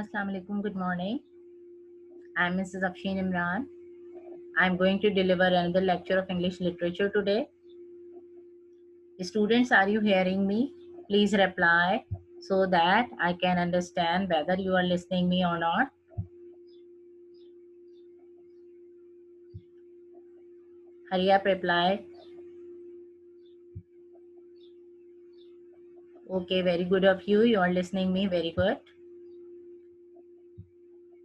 Assalamu alaikum. Good morning. I'm Mrs. Afshin Imran. I'm going to deliver another lecture of English literature today. Students, are you hearing me? Please reply so that I can understand whether you are listening me or not. Hurry up, reply. Okay, very good of you. You are listening me. Very good.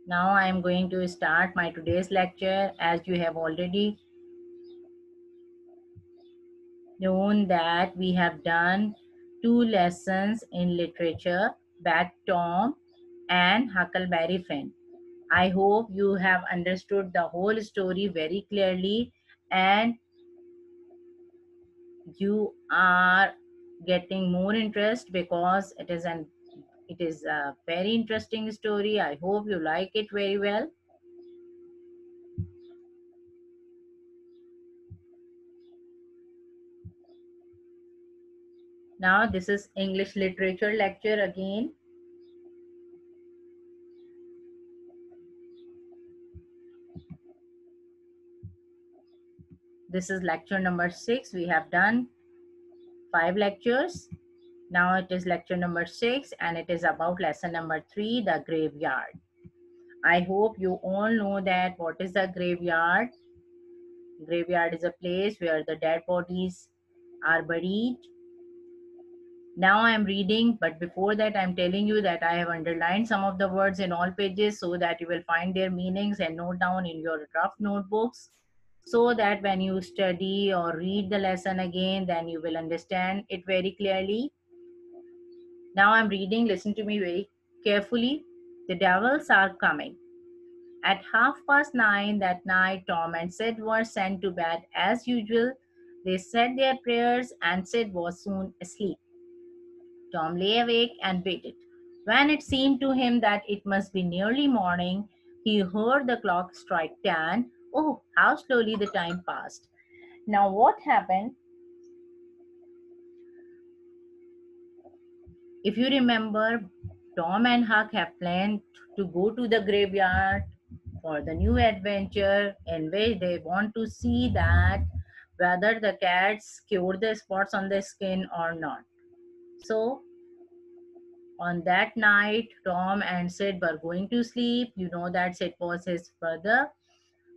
Now I am going to start my today's lecture. As you have already known that we have done 2 lessons in literature, Bat Tom and Huckleberry Finn. I hope you have understood the whole story very clearly and you are getting more interest because it is a very interesting story. I hope you like it very well. Now this is English literature lecture again. This is lecture number 6. We have done 5 lectures. Now it is lecture number 6 and it is about lesson number 3, the graveyard. I hope you all know that what is the graveyard. Graveyard is a place where the dead bodies are buried. Now I am reading, but before that I am telling you that I have underlined some of the words in all pages so that you will find their meanings and note down in your rough notebooks, so that when you study or read the lesson again, then you will understand it very clearly. Now I'm reading, listen to me very carefully. The devils are coming. At 9:30 that night, Tom and Sid were sent to bed as usual. They said their prayers and Sid was soon asleep. Tom lay awake and waited. When it seemed to him that it must be nearly morning, he heard the clock strike 10. Oh, how slowly the time passed. Now, what happened? If you remember, Tom and Huck have planned to go to the graveyard for the new adventure in which they want to see that whether the cats cure the spots on the skin or not. So on that night, Tom and Sid were going to sleep. You know that Sid was his brother.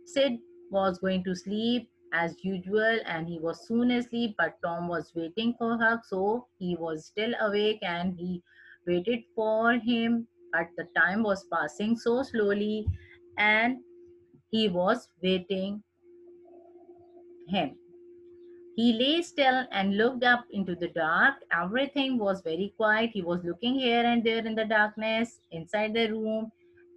Sid was going to sleep as usual and he was soon asleep, but Tom was waiting for Huck, so he was still awake and he waited for him. But the time was passing so slowly and he was waiting him. He lay still and looked up into the dark. Everything was very quiet. He was looking here and there in the darkness inside the room,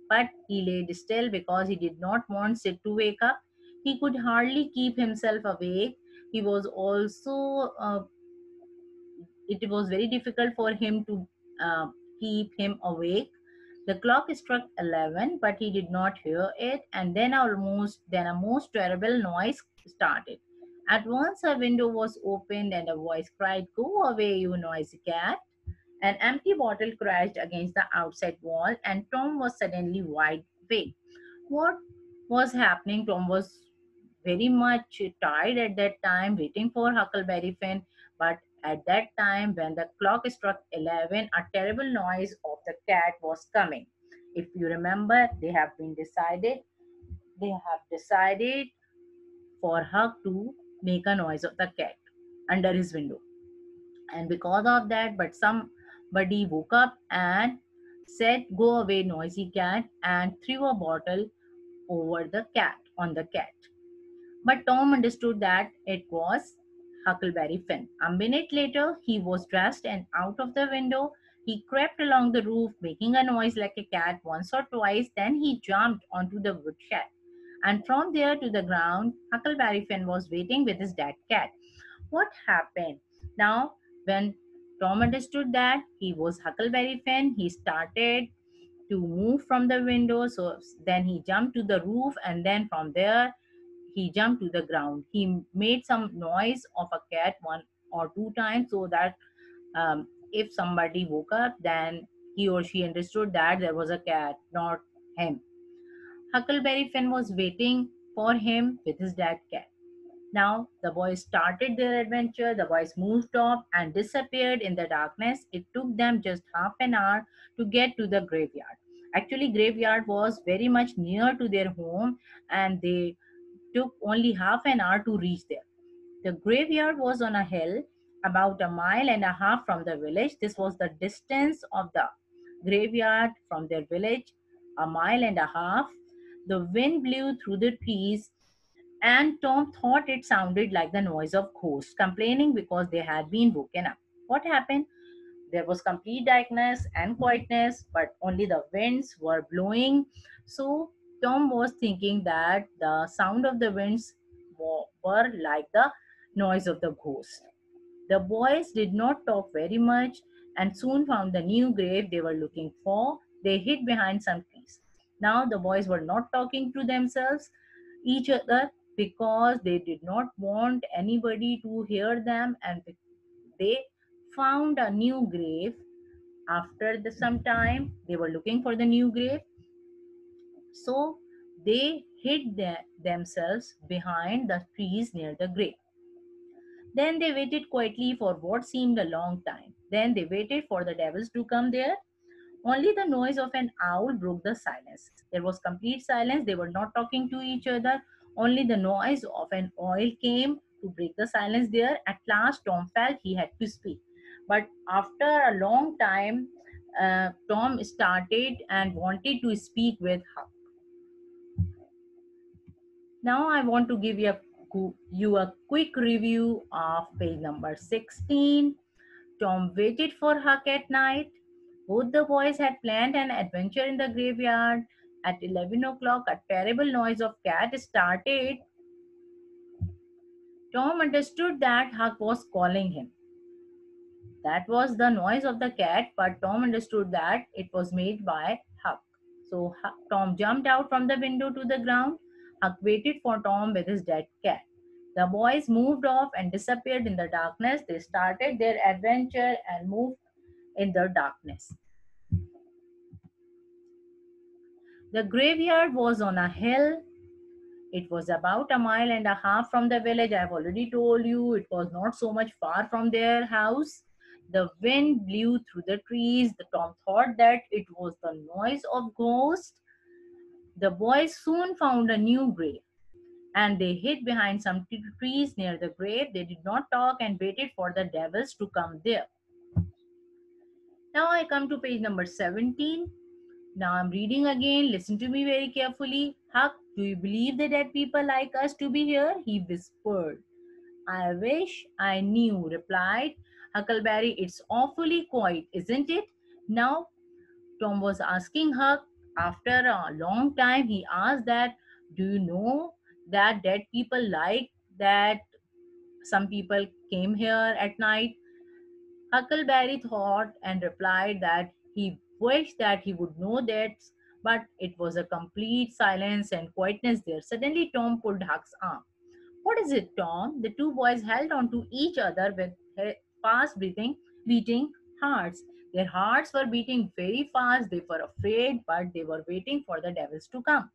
but he lay still because he did not want Sid to wake up. He could hardly keep himself awake. He was also, it was very difficult for him to keep him awake. The clock struck 11, but he did not hear it, and then a most terrible noise started. At once a window was opened and a voice cried, "Go away, you noisy cat." An empty bottle crashed against the outside wall, and Tom was suddenly wide awake. What was happening? Tom was very much tired at that time, waiting for Huckleberry Finn. But at that time, when the clock struck 11, a terrible noise of the cat was coming. If you remember, they have decided for Huck to make a noise of the cat under his window. And because of that, but somebody woke up and said, "Go away, noisy cat," and threw a bottle over the cat on the cat. But Tom understood that it was Huckleberry Finn. A minute later, he was dressed and out of the window. He crept along the roof, making a noise like a cat once or twice. Then he jumped onto the woodshed. And from there to the ground, Huckleberry Finn was waiting with his dead cat. What happened? Now, when Tom understood that he was Huckleberry Finn, he started to move from the window. So then he jumped to the roof, and then from there he jumped to the ground. He made some noise of a cat 1 or 2 times so that if somebody woke up, then he or she understood that there was a cat, not him. Huckleberry Finn was waiting for him with his dead cat. Now the boys started their adventure. The boys moved off and disappeared in the darkness. It took them just half an hour to get to the graveyard. Actually, graveyard was very much near to their home and they took only half an hour to reach there. The graveyard was on a hill about a mile and a half from the village. This was the distance of the graveyard from their village, a mile and a half. The wind blew through the trees and Tom thought it sounded like the noise of ghosts complaining because they had been woken up. What happened? There was complete darkness and quietness, but only the winds were blowing. So Tom was thinking that the sound of the winds were like the noise of the ghost. The boys did not talk very much and soon found the new grave they were looking for. They hid behind some trees. Now the boys were not talking to themselves, each other, because they did not want anybody to hear them, and they found a new grave. After some time, they were looking for the new grave, so they hid themselves behind the trees near the grave. Then they waited quietly for what seemed a long time. Then they waited for the devils to come there. Only the noise of an owl broke the silence. There was complete silence. They were not talking to each other. Only the noise of an owl came to break the silence there. At last, Tom felt he had to speak. But after a long time, Tom started and wanted to speak with Huck. Now I want to give you a quick review of page number 16. Tom waited for Huck at night. Both the boys had planned an adventure in the graveyard. At 11 o'clock, a terrible noise of cat started. Tom understood that Huck was calling him. That was the noise of the cat, but Tom understood that it was made by Huck. So Tom jumped out from the window to the ground. Huck waited for Tom with his dead cat. The boys moved off and disappeared in the darkness. They started their adventure and moved in the darkness. The graveyard was on a hill. It was about a mile and a half from the village. I've already told you it was not so much far from their house. The wind blew through the trees. The Tom thought that it was the noise of ghosts. The boys soon found a new grave and they hid behind some trees near the grave. They did not talk and waited for the devils to come there. Now I come to page number 17. Now I'm reading again. Listen to me very carefully. Huck, do you believe the dead people like us to be here? He whispered. I wish I knew, replied Huckleberry. It's awfully quiet, isn't it? Now Tom was asking Huck. After a long time, he asked that, do you know that dead people like that some people came here at night? Huckleberry thought and replied that he wished that he would know that, but it was a complete silence and quietness there. Suddenly, Tom pulled Huck's arm. What is it, Tom? The two boys held on to each other with fast beating hearts. Their hearts were beating very fast. They were afraid, but they were waiting for the devils to come.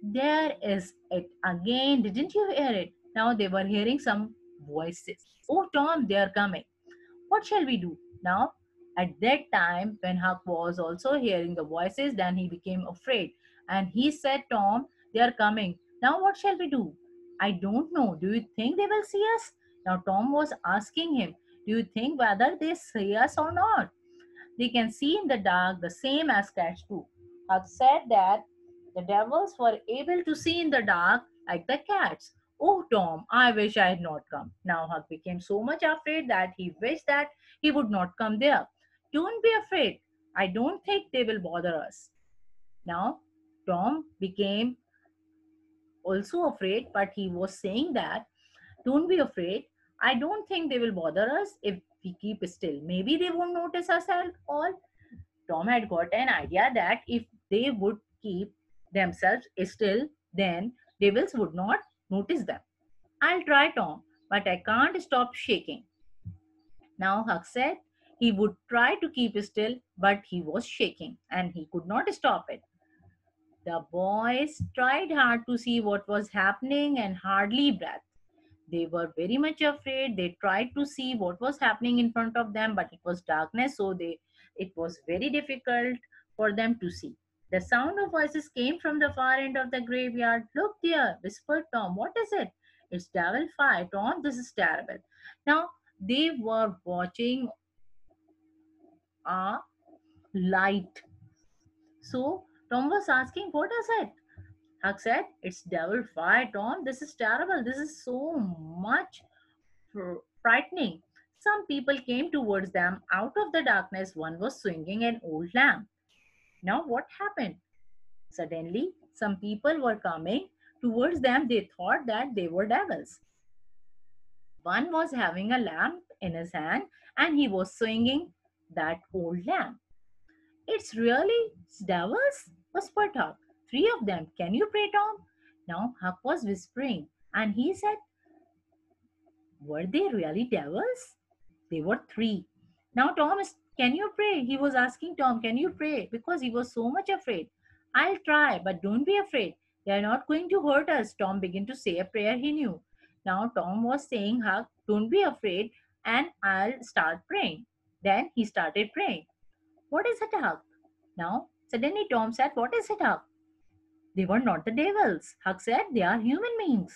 There is it again. Didn't you hear it? Now they were hearing some voices. Oh, Tom, they are coming. What shall we do? Now, at that time, when Huck was also hearing the voices, then he became afraid. And he said, Tom, they are coming. Now, what shall we do? I don't know. Do you think they will see us? Now, Tom was asking him, do you think whether they see us or not? They can see in the dark the same as cats do. Huck said that the devils were able to see in the dark like the cats. Oh, Tom, I wish I had not come. Now Huck became so much afraid that he wished that he would not come there. Don't be afraid. I don't think they will bother us. Now, Tom became also afraid, but he was saying that, don't be afraid. I don't think they will bother us if we keep still. Maybe they won't notice us at all. Tom had got an idea that if they would keep themselves still, then devils would not notice them. I'll try, Tom, but I can't stop shaking. Now Huck said, He would try to keep still, but he was shaking and he could not stop it. The boys tried hard to see what was happening and hardly breathed. They were very much afraid. They tried to see what was happening in front of them, but it was darkness, so it was very difficult for them to see. The sound of voices came from the far end of the graveyard. Look there, whispered Tom. What is it? It's Devil Fire. Tom, this is terrible. Now, they were watching a light. So, Tom was asking, what is it? Huck said, it's Devil Fire, Tom. This is terrible. This is so much frightening. Some people came towards them out of the darkness. One was swinging an old lamp. Now, what happened? Suddenly, some people were coming towards them. They thought that they were devils. One was having a lamp in his hand and he was swinging that old lamp. It's really devils, whispered Huck. Three of them. Can you pray, Tom? Now, Huck was whispering and he said, were they really devils? They were three. Now, Tom, can you pray? He was asking Tom, can you pray? Because he was so much afraid. I'll try, but don't be afraid. They are not going to hurt us. Tom began to say a prayer he knew. Now, Tom was saying, Huck, don't be afraid, and I'll start praying. Then he started praying. What is it, Huck? Now, suddenly Tom said, what is it, Huck? They were not the devils. Huck said, they are human beings.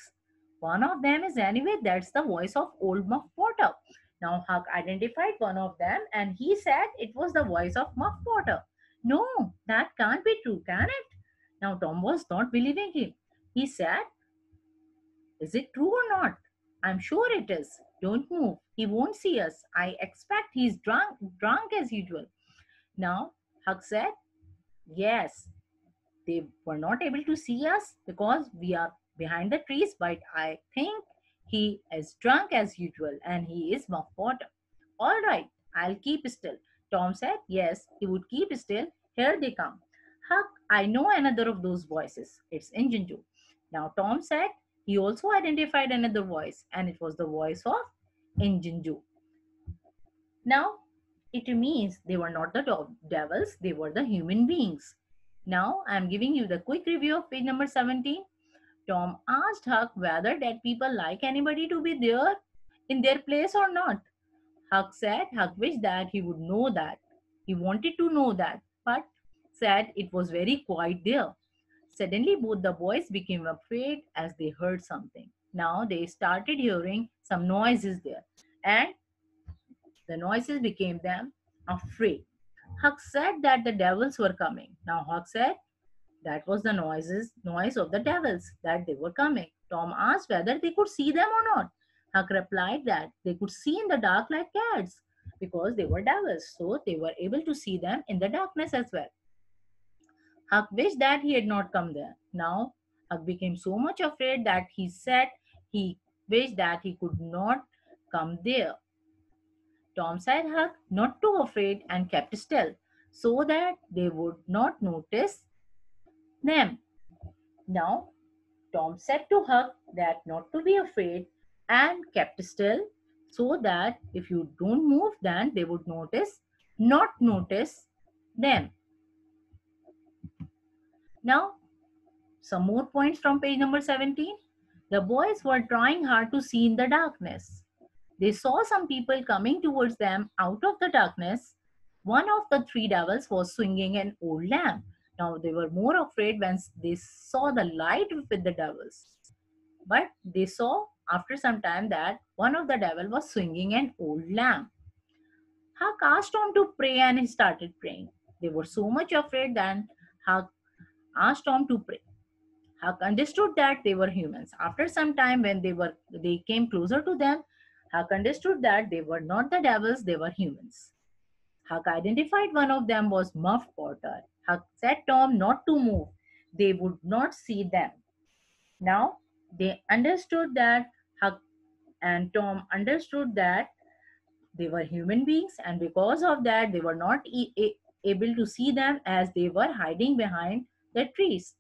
One of them is anyway, that's the voice of old Muff Potter. Now Huck identified one of them and he said it was the voice of Muff Potter. No, that can't be true, can it? Now Tom was not believing him. He said, is it true or not? I'm sure it is. Don't move. He won't see us. I expect he's drunk as usual. Now Huck said, yes, they were not able to see us because we are behind the trees, but I think he is drunk as usual and he is Muff Potter. All right, I'll keep still. Tom said, yes, he would keep still. Here they come. Huck, I know another of those voices. It's Injun Joe. Now Tom said he also identified another voice and it was the voice of Injun Joe. Now, it means they were not the devils, they were the human beings. Now, I am giving you the quick review of page number 17. Tom asked Huck whether dead people like anybody to be there in their place or not. Huck said Huck wished that he would know that. He wanted to know that, but said it was very quiet there. Suddenly, both the boys became afraid as they heard something. Now, they started hearing some noises there, and the noises became them afraid. Huck said that the devils were coming. Now Huck said that was the noise of the devils, that they were coming. Tom asked whether they could see them or not. Huck replied that they could see in the dark like cats because they were devils, so they were able to see them in the darkness as well. Huck wished that he had not come there. Now Huck became so much afraid that he said he wished that he could not come there. Tom said Huck not too afraid and kept still so that they would not notice them. Now, Tom said to Huck that not to be afraid and kept still so that if you don't move, then they would not notice them. Now, some more points from page number 17. The boys were trying hard to see in the darkness. They saw some people coming towards them out of the darkness. One of the three devils was swinging an old lamp. Now they were more afraid when they saw the light with the devils. But they saw after some time that one of the devil was swinging an old lamp. Huck asked Tom to pray and he started praying. They were so much afraid that Huck asked Tom to pray. Huck understood that they were humans. After some time when they came closer to them, Huck understood that they were not the devils, they were humans. Huck identified one of them was Muff Potter. Huck said Tom not to move. They would not see them. Now, they understood that Huck and Tom understood that they were human beings and because of that, they were not able to see them as they were hiding behind the trees.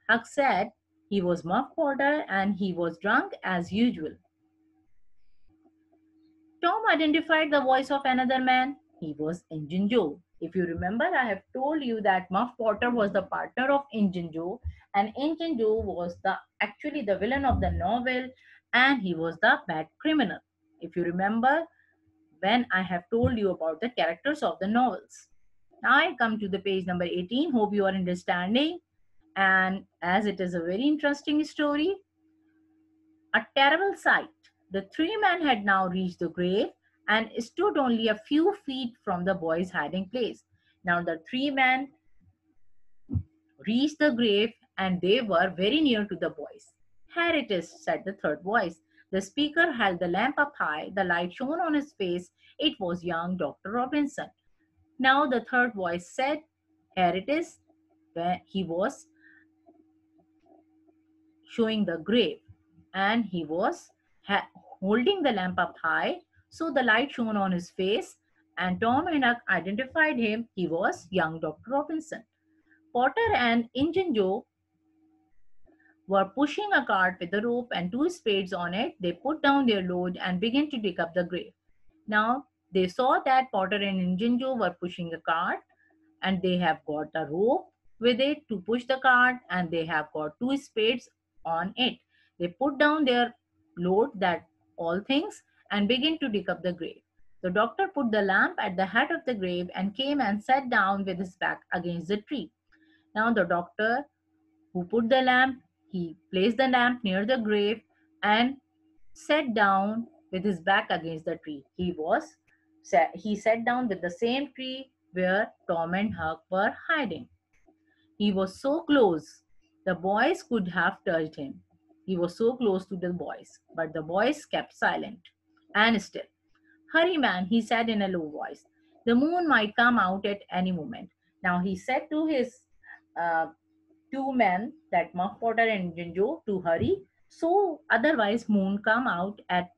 Huck said he was Muff Potter and he was drunk as usual. Tom identified the voice of another man. he was Injun Joe. If you remember, I have told you that Muff Potter was the partner of Injun Joe, and Injun Joe was the actually the villain of the novel, and he was the bad criminal. If you remember, when I have told you about the characters of the novels. Now I come to the page number 18. Hope you are understanding. And as it is a very interesting story, a terrible sight. The three men had now reached the grave and stood only a few feet from the boy's hiding place. Now the three men reached the grave and they were very near to the boys. Here it is, said the third voice. The speaker held the lamp up high. The light shone on his face. It was young Dr. Robinson. Now the third voice said, here it is, where he was showing the grave and he was holding the lamp up high, so the light shone on his face, and Tom and Huck identified him. He was young Dr. Robinson. Potter and Injun Joe were pushing a cart with a rope and two spades on it. They put down their load and began to dig up the grave. Now they saw that Potter and Injun Joe were pushing a cart and they have got a rope with it to push the cart and they have got two spades on it. They put down their load, that all things, and begin to dig up the grave. The doctor put the lamp at the head of the grave and came and sat down with his back against the tree. Now the doctor who put the lamp, he placed the lamp near the grave and sat down with his back against the tree. He sat down with the same tree where Tom and Huck were hiding. He was so close, the boys could have touched him. He was so close to the boys, but the boys kept silent and still. Hurry, man, he said in a low voice. The moon might come out at any moment. Now he said to his uh, two men, that Muff Potter and Jinjo, to hurry, so otherwise moon come out at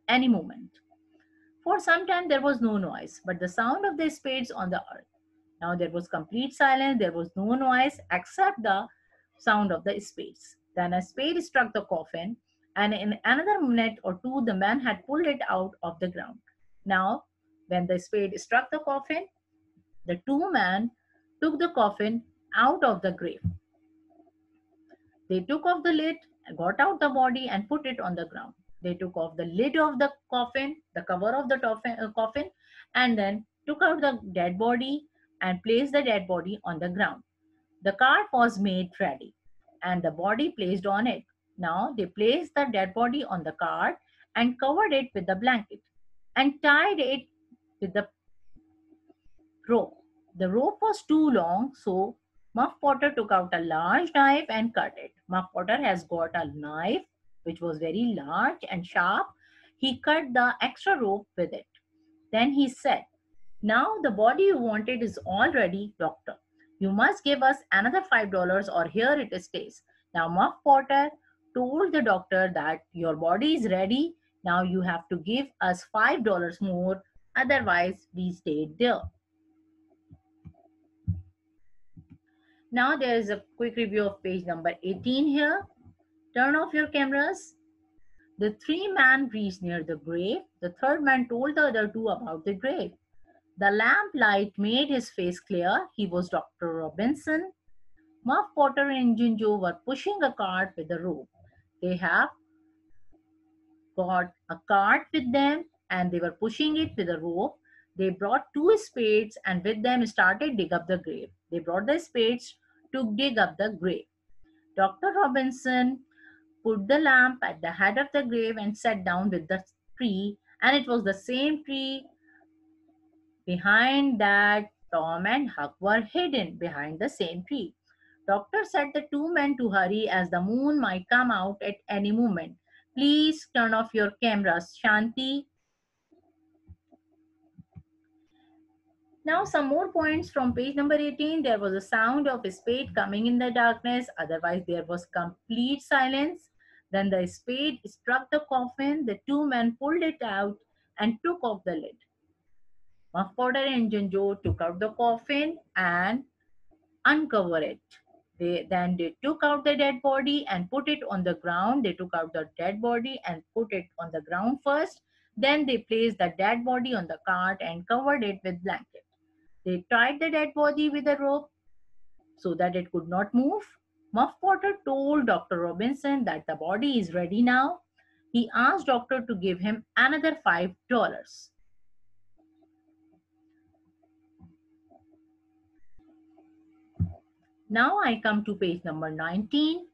any moment. For some time there was no noise, but the sound of the spades on the earth. Now there was complete silence. There was no noise except the sound of the spades. Then a spade struck the coffin, and in another minute or two, the man had pulled it out of the ground. Now, when the spade struck the coffin, the two men took the coffin out of the grave. They took off the lid, got out the body, and put it on the ground. They took off the lid of the coffin, the cover of the coffin, and then took out the dead body and placed the dead body on the ground. The cart was made ready and the body placed on it. Now they placed the dead body on the cart and covered it with the blanket and tied it with the rope. The rope was too long, so Muff Potter took out a large knife and cut it. Muff Potter has got a knife which was very large and sharp. He cut the extra rope with it. Then he said, now the body you wanted is all ready, doctor. You must give us another $5 or here it stays. Now Muff Potter told the doctor that your body is ready. Now you have to give us $5 more. Otherwise, we stayed there. Now there is a quick review of page number 18 here. Turn off your cameras. The three men reached near the grave. The third man told the other two about the grave. The lamp light made his face clear. He was Dr. Robinson. Muff Potter and Jinjo were pushing a cart with a rope. They have got a cart with them and they were pushing it with a rope. They brought two spades and with them started dig up the grave. They brought the spades to dig up the grave. Dr. Robinson put the lamp at the head of the grave and sat down with the tree, and it was the same tree behind that Tom and Huck were hidden behind the same tree. Doctor said the two men to hurry as the moon might come out at any moment. Please turn off your cameras, Shanti. Now some more points from page number 18. There was a sound of a spade coming in the darkness. Otherwise there was complete silence. Then the spade struck the coffin. The two men pulled it out and took off the lid. Muff Potter and Jinjo took out the coffin and uncovered it. Then they took out the dead body and put it on the ground. They took out the dead body and put it on the ground first. Then they placed the dead body on the cart and covered it with blanket. They tied the dead body with a rope so that it could not move. Muff Potter told Dr. Robinson that the body is ready now. He asked doctor to give him another $5. Now I come to page number 19.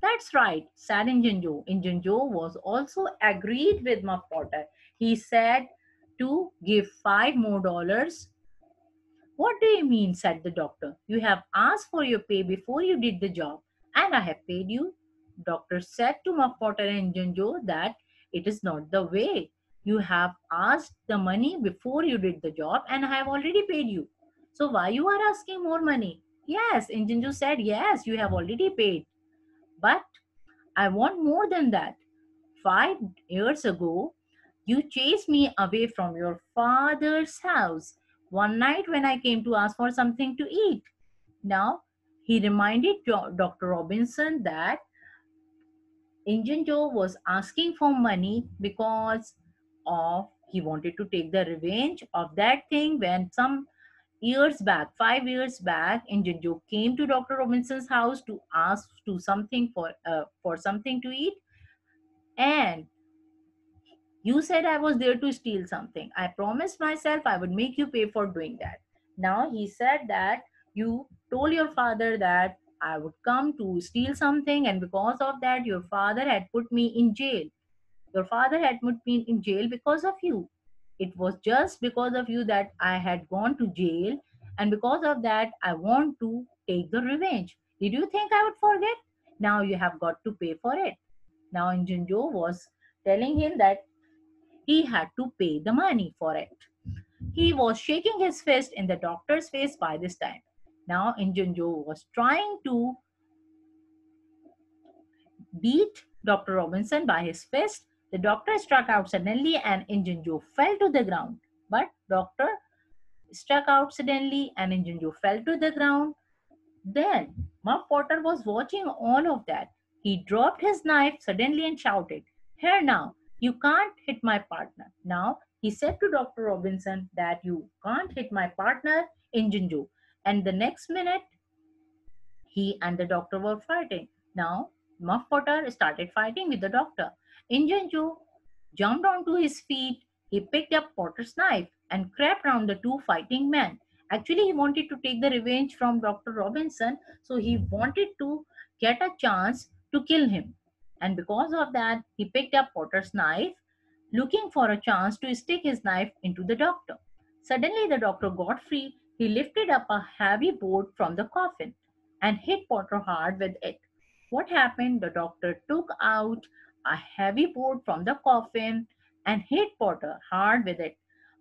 That's right, said Injun Joe. Injun Joe was also agreed with Muff Potter. He said to give $5 more. What do you mean? Said the doctor. You have asked for your pay before you did the job, and I have paid you. Doctor said to Muff Potter and Junjo that it is not the way. You have asked the money before you did the job, and I have already paid you. So why you are asking more money? Yes, Injunju said, yes, you have already paid. But I want more than that. 5 years ago, you chased me away from your father's house one night when I came to ask for something to eat. Now, he reminded Dr. Robinson that Injun Joe was asking for money because of he wanted to take the revenge of that thing when some years back, 5 years back, Injun Joe came to Dr. Robinson's house to ask to something for something to eat, and you said I was there to steal something. I promised myself I would make you pay for doing that. Now he said that you told your father that I would come to steal something, and because of that, your father had put me in jail. Your father had put me in jail because of you. It was just because of you that I had gone to jail, and because of that, I want to take the revenge. Did you think I would forget? Now you have got to pay for it. Now Injunjo was telling him that he had to pay the money for it. He was shaking his fist in the doctor's face by this time. Now Injunjo was trying to beat Dr. Robinson by his fist. The doctor struck out suddenly and Injunjo fell to the ground. But doctor struck out suddenly and Injunjo fell to the ground. Then Muff Potter was watching all of that. He dropped his knife suddenly and shouted, "Here now, you can't hit my partner." Now he said to Dr. Robinson that you can't hit my partner in Jinju. And the next minute, he and the doctor were fighting. Now Muff Potter started fighting with the doctor. Injunju jumped onto his feet. He picked up Potter's knife and crept round the two fighting men. Actually, he wanted to take the revenge from Dr. Robinson, so he wanted to get a chance to kill him. And because of that, he picked up Potter's knife, looking for a chance to stick his knife into the doctor. Suddenly, the doctor got free. He lifted up a heavy board from the coffin and hit Potter hard with it. What happened? The doctor took out a heavy board from the coffin and hit Potter hard with it.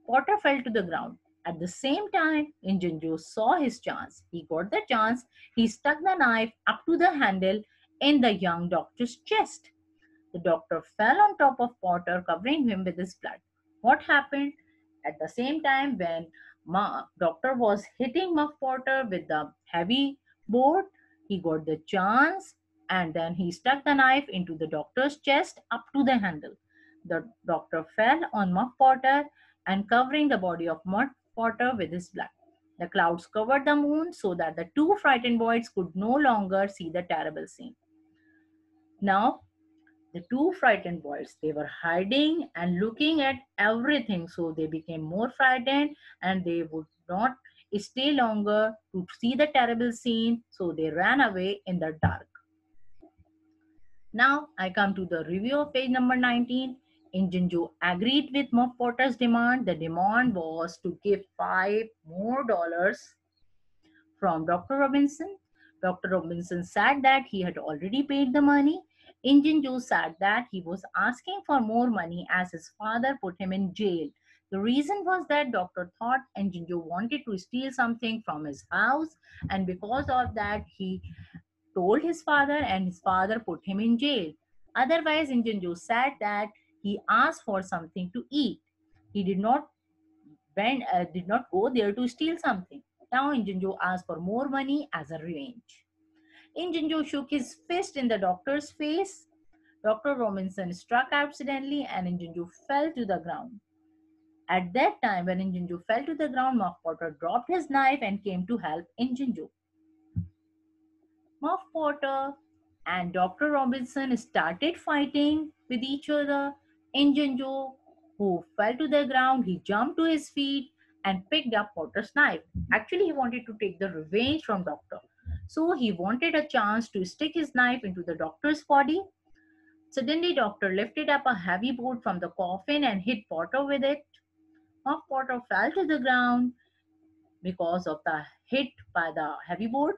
Potter fell to the ground. At the same time, Injunjo saw his chance. He got the chance. He stuck the knife up to the handle in the young doctor's chest. The doctor fell on top of Potter, covering him with his blood. What happened? At the same time, when doctor was hitting Muff Potter with the heavy board, he got the chance and then he stuck the knife into the doctor's chest up to the handle. The doctor fell on Muff Potter and covering the body of Muff Potter with his blood. The clouds covered the moon so that the two frightened boys could no longer see the terrible scene. Now, the two frightened boys, they were hiding and looking at everything, so they became more frightened and they would not stay longer to see the terrible scene, so they ran away in the dark. Now I come to the review of page number 19. Injunju agreed with Muff Potter's demand. The demand was to give $5 more from Dr. Robinson. Dr. Robinson said that he had already paid the money. Injun Joe said that he was asking for more money as his father put him in jail. The reason was that doctor thought Injun Joe wanted to steal something from his house, and because of that, he told his father, and his father put him in jail. Otherwise, Injun Joe said that he asked for something to eat. He did not go there to steal something. Now Injunjo asked for more money as a revenge. Injunjo shook his fist in the doctor's face. Dr. Robinson struck accidentally and Injunju fell to the ground. At that time, when Injunju fell to the ground, Muff Potter dropped his knife and came to help Injunju. Muff Potter and Dr. Robinson started fighting with each other. Injunju, who fell to the ground, he jumped to his feet and picked up Potter's knife. Actually, he wanted to take the revenge from Doctor. So he wanted a chance to stick his knife into the doctor's body. Suddenly, Doctor lifted up a heavy board from the coffin and hit Potter with it. Muff Potter fell to the ground because of the hit by the heavy board.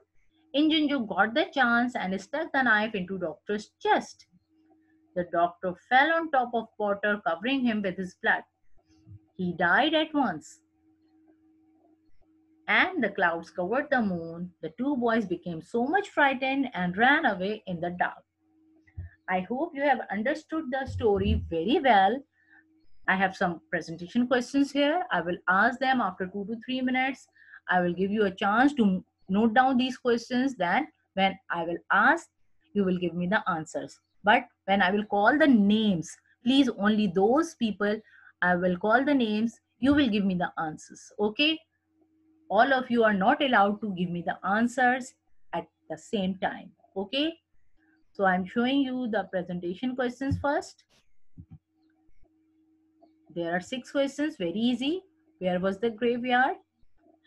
Injunju got the chance and stuck the knife into Doctor's chest. The doctor fell on top of Potter, covering him with his blood. He died at once. And the clouds covered the moon. The two boys became so much frightened and ran away in the dark. I hope you have understood the story very well. I have some presentation questions here. I will ask them after 2 to 3 minutes. I will give you a chance to note down these questions. Then, when I will ask, you will give me the answers. But when I will call the names, please only those people I will call the names, you will give me the answers. Okay? All of you are not allowed to give me the answers at the same time. Okay? So I'm showing you the presentation questions first. There are 6 questions, very easy. Where was the graveyard?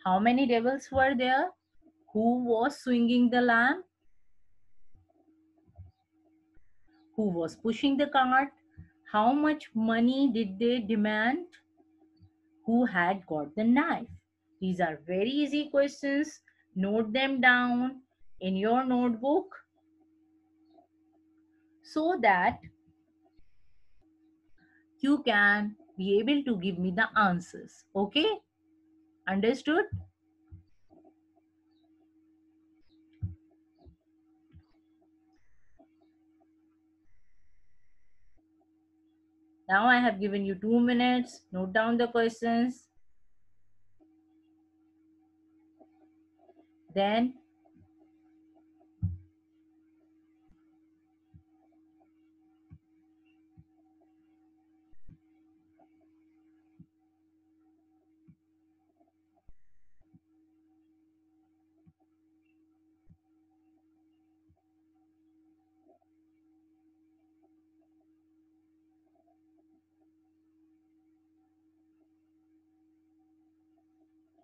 How many devils were there? Who was swinging the lamp? Who was pushing the cart? How much money did they demand? Who had got the knife? These are very easy questions. Note them down in your notebook so that you can be able to give me the answers. Okay? Understood? Now I have given you 2 minutes. Note down the questions. Then,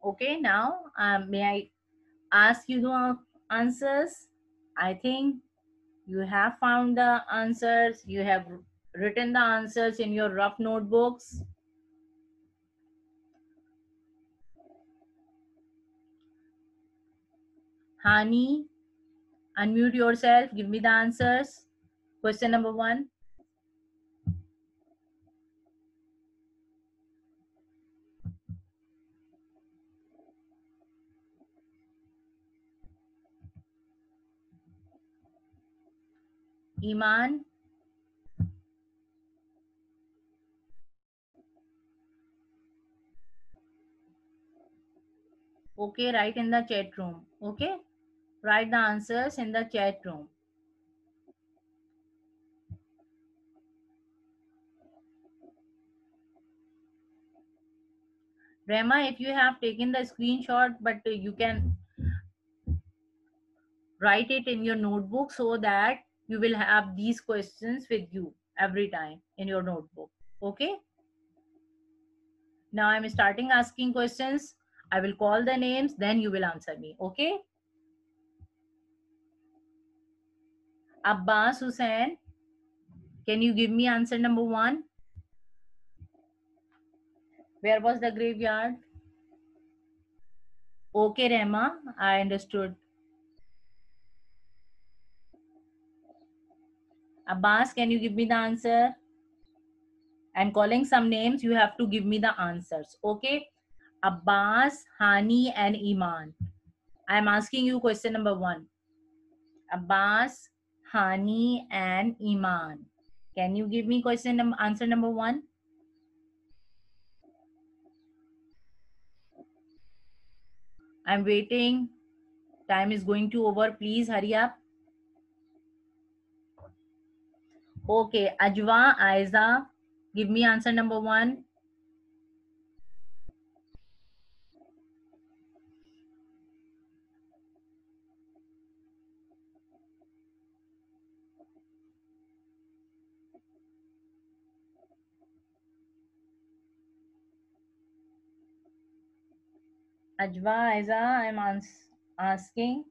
okay, now may I ask you the answers? I think you have found the answers. You have written the answers in your rough notebooks. Hani, unmute yourself. Give me the answers. Question number 1. Iman. Okay, write in the chat room. Okay, write the answers in the chat room. Rema, if you have taken the screenshot, but you can write it in your notebook so that you will have these questions with you every time in your notebook. Okay. Now I'm starting asking questions. I will call the names, then you will answer me. Okay. Abbas Hussain, can you give me answer number 1? Where was the graveyard? Okay, Rema, I understood. Abbas, can you give me the answer? I'm calling some names. You have to give me the answers. Okay. Abbas, Hani, and Iman. I'm asking you question number 1. Abbas, Hani, and Iman. Can you give me answer number 1? I'm waiting. Time is going to over. Please hurry up. Okay, Ajwa, Aiza, give me answer number 1. Ajwa, Aiza, I'm asking.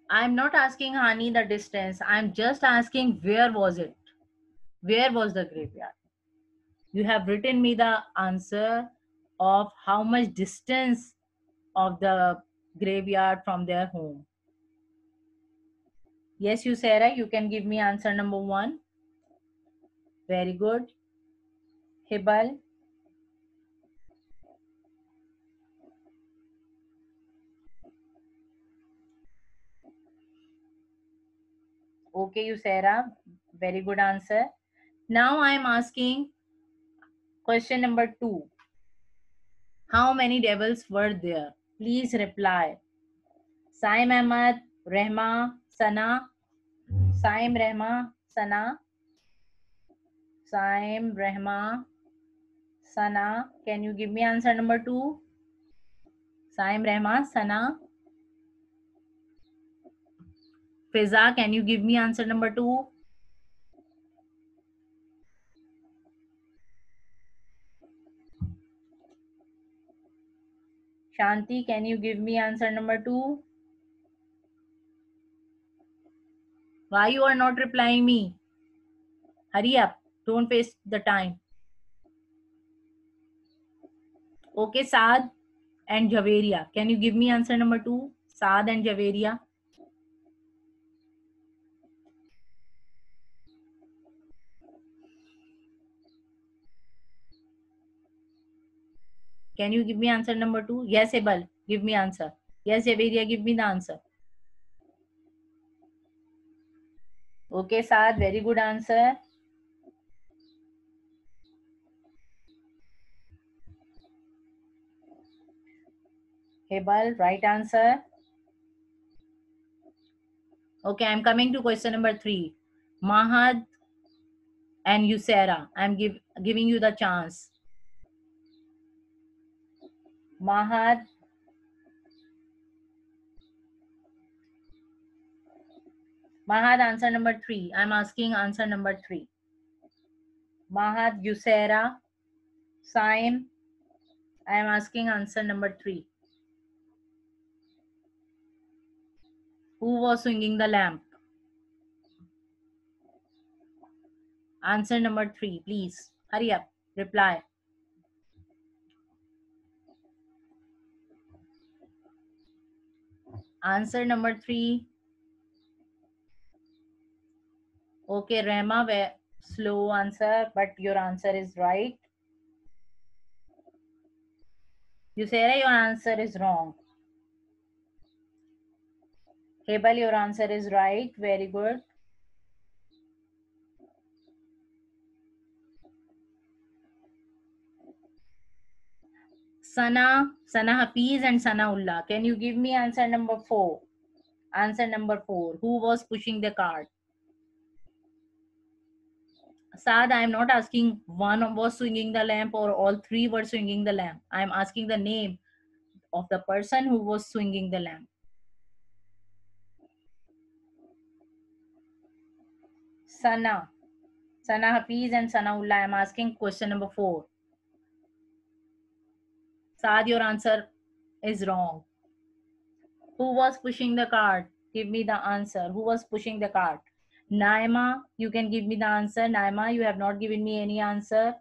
I'm not asking Hani the distance. I'm just asking where was it? Where was the graveyard? You have written me the answer of how much distance of the graveyard from their home. Yes, you Sarah, you can give me answer number 1. Very good. Hibal. Okay, you Sarah. Very good answer. Now I am asking question number 2. How many devils were there? Please reply. Saim Ahmad, Rehma, Sana. Saim, Rehma, Sana. Saim, Rehma, Sana. Can you give me answer number 2? Saim, Rehma, Sana. Fiza, can you give me answer number 2? Shanti, can you give me answer number 2? Why you are not replying me? Hurry up. Don't waste the time. Okay, Saad and Javeria. Can you give me answer number 2? Saad and Javeria. Can you give me answer number 2? Yes, Ebal. Give me answer. Yes, Javeria, give me the answer. Okay, Saad. Very good answer. Hebal, right answer. Okay, I'm coming to question number 3. Mahad and Yusera. I'm giving you the chance. Mahad. Mahad, answer number 3. I'm asking answer number 3. Mahad, Yusera, Saim. I am asking answer number 3. Who was swinging the lamp? Answer number 3, please. Hurry up. Reply. Answer number 3. Okay, Rehma, slow answer, but your answer is right. Yusera, your answer is wrong. Hebal, your answer is right. Very good. Sana Hafiz and Sana Ullah. Can you give me answer number 4? Answer number 4. Who was pushing the cart? Saad, I am not asking one was swinging the lamp or all three were swinging the lamp. I am asking the name of the person who was swinging the lamp. Sana Hafiz and Sana Ullah. I am asking question number 4. Saad, your answer is wrong. Who was pushing the cart? Give me the answer. Who was pushing the cart? Naima, you can give me the answer. Naima, you have not given me any answer.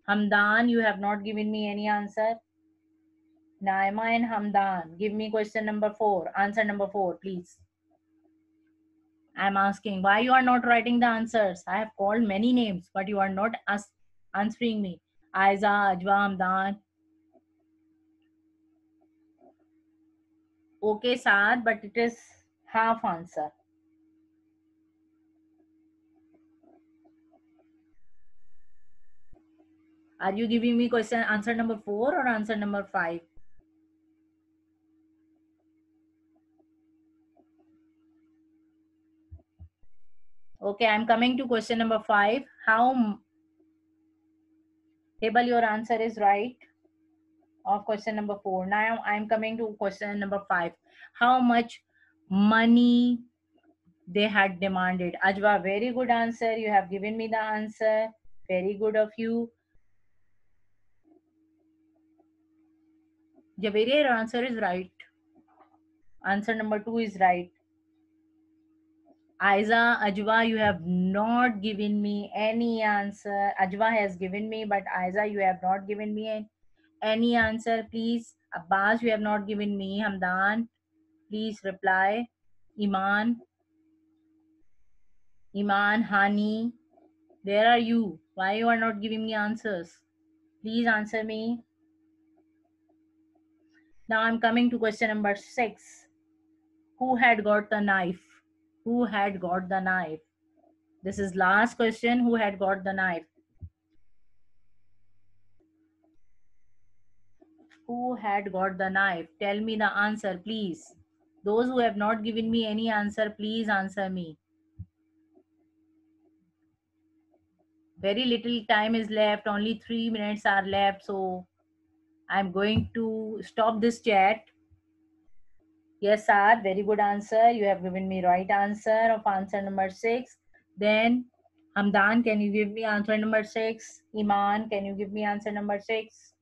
Hamdan, you have not given me any answer. Naima and Hamdan, give me question number 4. Answer number 4, please. I'm asking why you are not writing the answers. I have called many names, but you are not answering me. Aiza, Ajwa, Hamdan. Okay, Saad, but it is half answer. Are you giving me question answer number 4 or answer number 5? Okay, I'm coming to question number 5. Table, your answer is right of question number 4. Now I'm coming to question number 5. How much money they had demanded? Ajwa, very good answer. You have given me the answer. Very good of you. Javeria, your answer is right. Answer number 2 is right. Aiza, Ajwa, you have not given me any answer. Ajwa has given me, but Aiza, you have not given me any answer. Please. Abbas, you have not given me. Hamdan, please reply. Iman, Hani, where are you? Why you are not giving me answers? Please answer me. Now I'm coming to question number 6. Who had got the knife? Who had got the knife? This is last question. Who had got the knife? Who had got the knife? Tell me the answer, please. Those who have not given me any answer, please answer me. Very little time is left. Only 3 minutes are left. So I'm going to stop this chat. Yes, sir. Very good answer. You have given me right answer of answer number 6. Then Hamdan, can you give me answer number 6? Iman, can you give me answer number 6?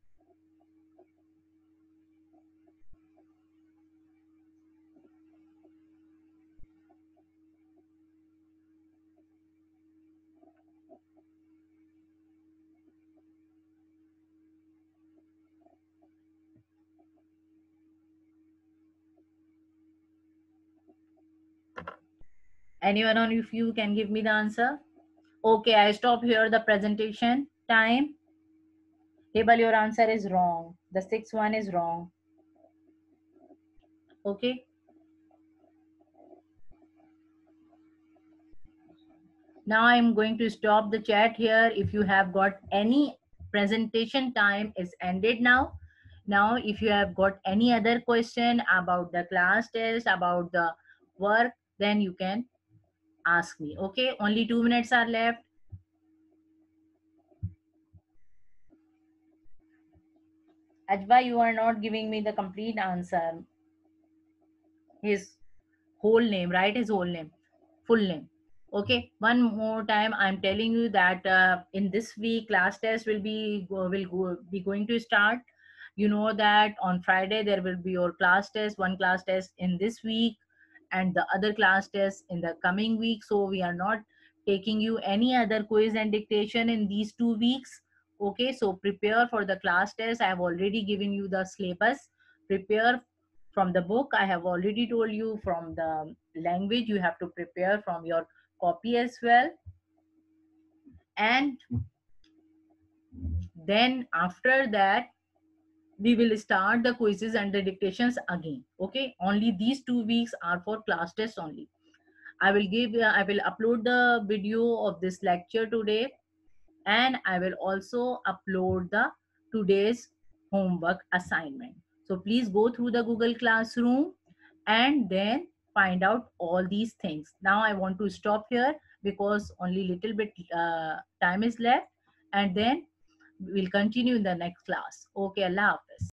Anyone of you can give me the answer? Okay, I stop here the presentation time. Table, your answer is wrong. The sixth one is wrong. Okay. Now I'm going to stop the chat here. If you have got any presentation time is ended now. Now, if you have got any other question about the class test, about the work, then you can ask me. Okay. Only 2 minutes are left. Ajwa, you are not giving me the complete answer. His whole name, right? His whole name, full name. Okay, one more time I'm telling you that in this week class test be going to start. You know that on Friday there will be your class test, one class test in this week and the other class test in the coming week. So we are not taking you any other quiz and dictation in these 2 weeks. Okay, so prepare for the class test. I have already given you the syllabus. Prepare from the book. I have already told you from the language. You have to prepare from your copy as well. And then after that, we will start the quizzes and the dictations again. Okay, only these 2 weeks are for class tests only. I will upload the video of this lecture today, and I will also upload the today's homework assignment. So please go through the Google Classroom and then find out all these things. Now I want to stop here because only little bit time is left, and then we'll continue in the next class. Okay, Allah Hafiz.